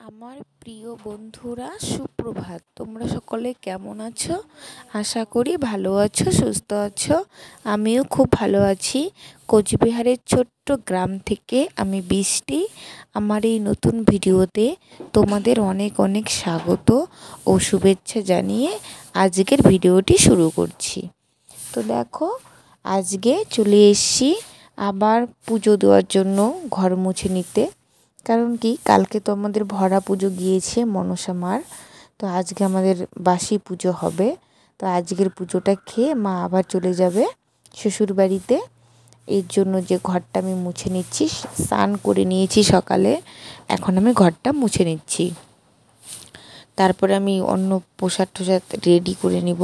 আমার প্রিয় বন্ধুরা, সুপ্রভাত। তোমরা সকলে কেমন আছো? আশা করি ভালো আছো, সুস্থ আছো। আমিও খুব ভালো আছি। কোচবিহারের ছোট্ট গ্রাম থেকে আমি বৃষ্টি। আমার এই নতুন ভিডিওতে তোমাদের অনেক অনেক স্বাগত ও শুভেচ্ছা জানিয়ে আজকের ভিডিওটি শুরু করছি। তো দেখো, আজকে চলে এসেছি আবার পুজো দেওয়ার জন্য ঘর মুছে নিতে। কারণ কি, কালকে তো আমাদের ভরা পুজো গিয়েছে মনসা মার। তো আজকে আমাদের বাসি পুজো হবে। তো আজকের পুজোটা খেয়ে মা আবার চলে যাবে শ্বশুর বাড়িতে। এর জন্য যে ঘরটা আমি মুছে নিচ্ছি, স্নান করে নিয়েছি সকালে, এখন আমি ঘরটা মুছে নিচ্ছি। তারপরে আমি অন্য প্রসাদ টোসাদ রেডি করে নিব।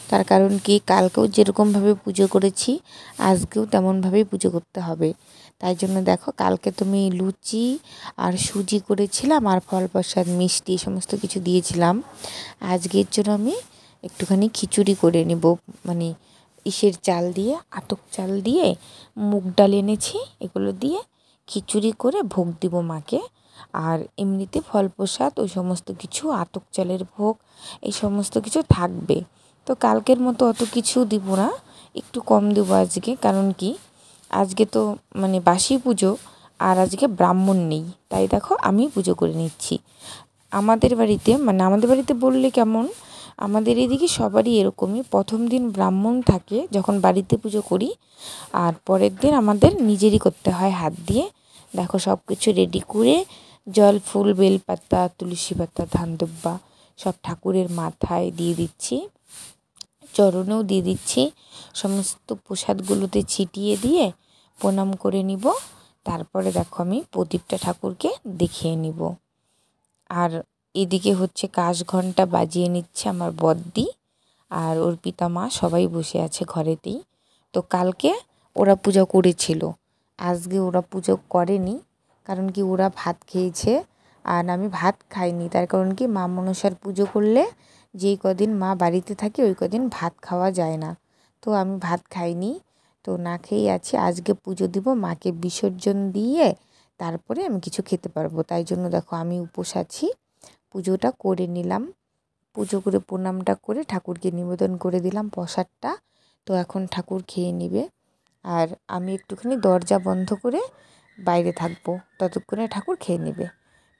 তার কারণ কি, কালকেও যেরকমভাবে পুজো করেছি আজকেও তেমনভাবেই পুজো করতে হবে। তাই জন্য দেখো, কালকে তুমি লুচি আর সুজি করেছিলাম আর ফল প্রসাদ মিষ্টি সমস্ত কিছু দিয়েছিলাম। আজকের জন্য আমি একটুখানি খিচুড়ি করে নিব, মানে ইসের চাল দিয়ে, আতপ চাল দিয়ে মুগ ডাল এনেছি, এগুলো দিয়ে খিচুড়ি করে ভোগ দিব মাকে। আর এমনিতে ফল প্রসাদ ওই সমস্ত কিছু, আতপ চালের ভোগ এই সমস্ত কিছু থাকবে। তো কালকের মতো অত কিছু দিব না, একটু কম দেবো আজকে। কারণ কি, আজকে তো মানে বাসি পুজো আর আজকে ব্রাহ্মণ নেই, তাই দেখো আমি পুজো করে নিচ্ছি। আমাদের বাড়িতে, মানে আমাদের বাড়িতে বললে কেমন, আমাদের এদিকে সবারই এরকমই, প্রথম দিন ব্রাহ্মণ থাকে যখন বাড়িতে পুজো করি, আর পরের দিন আমাদের নিজেরই করতে হয় হাত দিয়ে। দেখো, সব কিছু রেডি করে জল, ফুল, বেলপাতা, তুলসী পাতা, ধান দুব্বা সব ঠাকুরের মাথায় দিয়ে দিচ্ছি, চরণেও দিয়ে দিচ্ছি। সমস্ত প্রসাদগুলোতে ছিটিয়ে দিয়ে প্রণাম করে নিব। তারপরে দেখো, আমি প্রদীপটা ঠাকুরকে দেখিয়ে নিব। আর এদিকে হচ্ছে কাশ ঘন্টা বাজিয়ে নিচ্ছে আমার বদ্দি আর ওর পিতামা, সবাই বসে আছে ঘরেতেই। তো কালকে ওরা পূজা করেছিল, আজকে ওরা পুজো করেনি। কারণ কি, ওরা ভাত খেয়েছে আর আমি ভাত খাইনি। তার কারণ কি, মা মনসার পুজো করলে যেই কদিন মা বাড়িতে থাকে ওই কদিন ভাত খাওয়া যায় না। তো আমি ভাত খাইনি, তো না খেয়েই আছি। আজকে পুজো দিব, মাকে বিসর্জন দিয়ে তারপরে আমি কিছু খেতে পারবো। তাই জন্য দেখো, আমি উপোস আছি। পুজোটা করে নিলাম, পুজো করে প্রণামটা করে ঠাকুরকে নিবেদন করে দিলাম প্রসাদটা। তো এখন ঠাকুর খেয়ে নেবে আর আমি একটুখানি দরজা বন্ধ করে বাইরে থাকবো, ততক্ষণে ঠাকুর খেয়ে নেবে।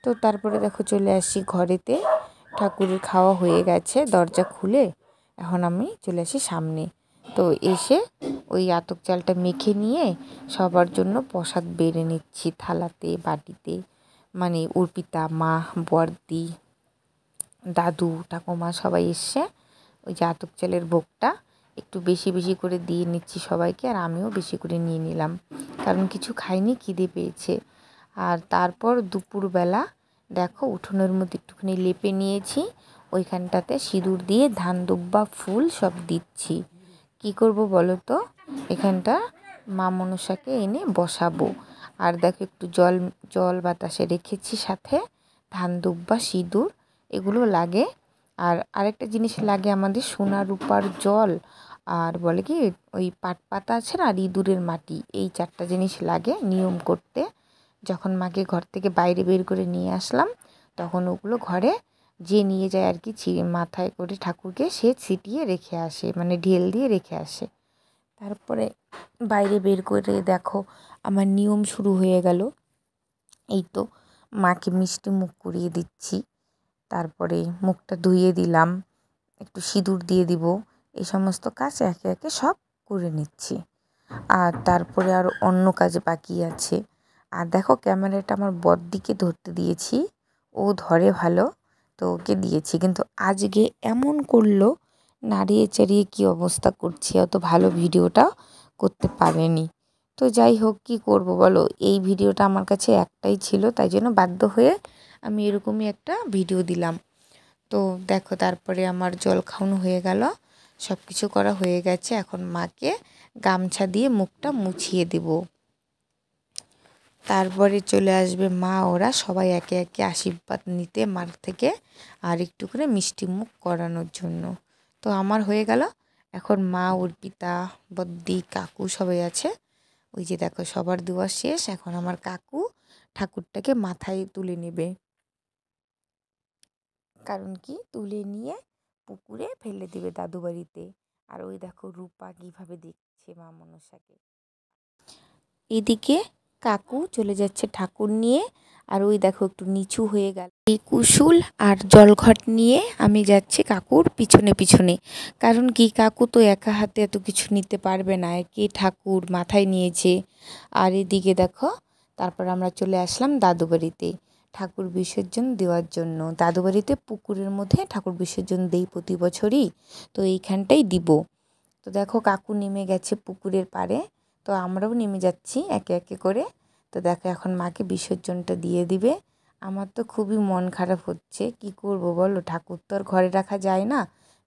তো তারপরে দেখো, চলে আসি ঘরেতে। ঠাকুরের খাওয়া হয়ে গেছে, দরজা খুলে এখন আমি চলে আসি সামনে। তো এসে ওই আতপ চালটা মেখে নিয়ে সবার জন্য প্রসাদ বেড়ে নিচ্ছি থালাতে, বাটিতে। মানে অর্পিতা, মা, বড়দি, দাদু, ঠাকুমা সবাই এসছে। ওই যে আতপ চালের ভোগটা একটু বেশি বেশি করে দিয়ে নিচ্ছি সবাইকে, আর আমিও বেশি করে নিয়ে নিলাম, কারণ কিছু খাইনি, খিদে পেয়েছে। আর তারপর দুপুরবেলা দেখো, উঠোনের মধ্যে একটুখানি লেপে নিয়েছি, ওইখানটাতে সিঁদুর দিয়ে ধান দুব্বা ফুল সব দিচ্ছি। কি করব বলো তো, এখানটা মা মনসাকে এনে বসাবো। আর দেখো, একটু জল জল বাতাসে রেখেছি, সাথে ধান দুব্বা, সিঁদুর এগুলো লাগে। আর আরেকটা জিনিস লাগে আমাদের, সোনা রূপার জল, আর বলে কি ওই পাট পাতা আছে না, আর ইঁদুরের মাটি, এই 4টা জিনিস লাগে নিয়ম করতে। যখন মাকে ঘর থেকে বাইরে বের করে নিয়ে আসলাম, তখন ওগুলো ঘরে যে নিয়ে যায় আর কি, মাথায় করে ঠাকুরকে সে ছিটিয়ে রেখে আসে, মানে ঢেল দিয়ে রেখে আসে। তারপরে বাইরে বের করে দেখো, আমার নিয়ম শুরু হয়ে গেল। এই তো মাকে মিষ্টি মুখ করিয়ে দিচ্ছি, তারপরে মুখটা ধুইয়ে দিলাম, একটু সিঁদুর দিয়ে দিব। এই সমস্ত কাজ একে একে সব করে নিচ্ছি। আর তারপরে আর অন্য কাজ বাকি আছে। আর দেখো, ক্যামেরাটা আমার বড়দিকে ধরতে দিয়েছি, ও ধরে ভালো, তো ওকে দিয়েছি। কিন্তু আজকে এমন করলো, নাড়িয়ে চাড়িয়ে কী অবস্থা করছে, অত ভালো ভিডিওটা করতে পারেনি। তো যাই হোক, কী করব বলো, এই ভিডিওটা আমার কাছে একটাই ছিল, তাই জন্য বাধ্য হয়ে আমি এরকমই একটা ভিডিও দিলাম। তো দেখো, তারপরে আমার জল খাওয়ানো হয়ে গেল, সব কিছু করা হয়ে গেছে। এখন মাকে গামছা দিয়ে মুখটা মুছিয়ে দেব। তারপরে চলে আসবে মা, ওরা সবাই একে একে আশীর্বাদ নিতে মার থেকে, আর একটু করে মিষ্টি মুখ করানোর জন্য। তো আমার হয়ে গেল। এখন মা, অর্পিতা, বদ্দি, কাকু সবাই আছে। ওই যে দেখো, সবার দেওয়া শেষ। এখন আমার কাকু ঠাকুরটাকে মাথায় তুলে নেবে। কারণ কি তুলে নিয়ে পুকুরে ফেলে দেবে দাদু বাড়িতে। আর ওই দেখো রূপা কীভাবে দেখছে মা মনসাকে। এদিকে কাকু চলে যাচ্ছে ঠাকুর নিয়ে, আর ওই দেখো একটু নিচু হয়ে গেল। এই কুসুল আর জলঘট নিয়ে আমি যাচ্ছি কাকুর পিছনে পিছনে, কারণ কি কাকু তো একা হাতে এত কিছু নিতে পারবে না, কে ঠাকুর মাথায় নিয়েছে। আর এদিকে দেখো তারপর আমরা চলে আসলাম দাদু বাড়িতে ঠাকুর বিসর্জন দেওয়ার জন্য। দাদু বাড়িতে পুকুরের মধ্যে ঠাকুর বিসর্জন দেই প্রতি বছরই, তো এইখানটাই দিব। তো দেখো কাকু নেমে গেছে পুকুরের পাড়ে, তো আমরাও নেমে যাচ্ছি একে একে করে। তো দেখো এখন মাকে বিসর্জনটা দিয়ে দিবে। আমার তো খুবই মন খারাপ হচ্ছে, কি করব বলো, ঠাকুর তো আর ঘরে রাখা যায় না,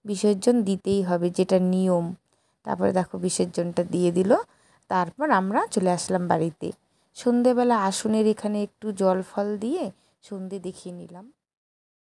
বিসর্জন দিতেই হবে, যেটা নিয়ম। তারপরে দেখো বিসর্জনটা দিয়ে দিল, তারপর আমরা চলে আসলাম বাড়িতে। সন্ধেবেলা আসনের এখানে একটু জল ফল দিয়ে সন্ধে দেখিয়ে নিলাম।